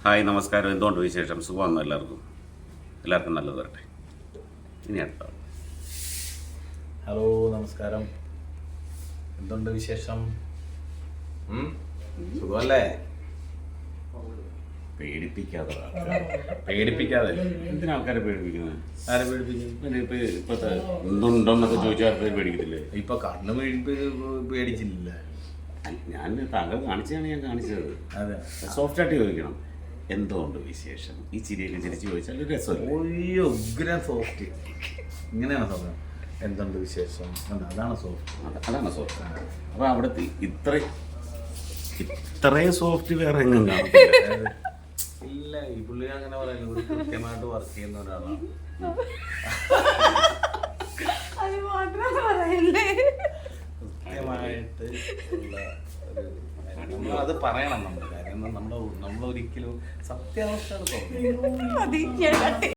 Hi, നമസ്കാരം. എന്തുകൊണ്ട് വിശേഷം? സുഖമാണോ? എല്ലാവർക്കും നല്ലത് വരട്ടെ. ഇനി അടുത്ത. ഹലോ, നമസ്കാരം. എന്തുണ്ട് വിശേഷം? സുഖമല്ലേ? പേടിപ്പിക്കാതെ എന്തിനാ ആൾക്കാരെ പേടിപ്പിക്കുന്നത്? ആരെ പേടിപ്പിക്കും? ഇപ്പോഴത്തെ എന്തുണ്ടോന്നൊക്കെ ചോദിച്ചാൽ ആൾക്കാർ പേടിക്കത്തില്ലേ? ഇപ്പൊ കണ്ണ് പേടിച്ചില്ല. ഞാൻ താങ്കൾ കാണിച്ചതാണ് ഞാൻ കാണിച്ചത്. അതെ, സോഫ്റ്റായിട്ട് ചോദിക്കണം. എന്തുകൊണ്ട് വിശേഷം? ഈ ചിരിയൊക്കെ ചിരിച്ച് ചോദിച്ചാൽ ഒരു രസമല്ലേ? ഒയ്യോ, ഉഗ്രം സോഫ്റ്റ്. ഇങ്ങനെയാണ് സമയം. എന്തുണ്ട് വിശേഷം? അതാണ് സോഫ്റ്റ്. അതാണ് സോഫ്റ്റ്. അപ്പോൾ അവിടുത്തെ ഇത്രയും സോഫ്റ്റ് വേറെ എങ്ങും കാണത്തില്ല. ഇല്ല, ഈ പുള്ളി അങ്ങനെ പറയുന്നത് ഒരു കൃത്യമായിട്ട് വർക്ക് ചെയ്യുന്ന ഒരാളാണ്. കൃത്യമായിട്ട് ഉള്ള അത് പറയണം. നമ്മുടെ കാര്യം നമ്മളൊരിക്കലും സത്യാവസ്ഥയാണ് തോന്നുന്നത്.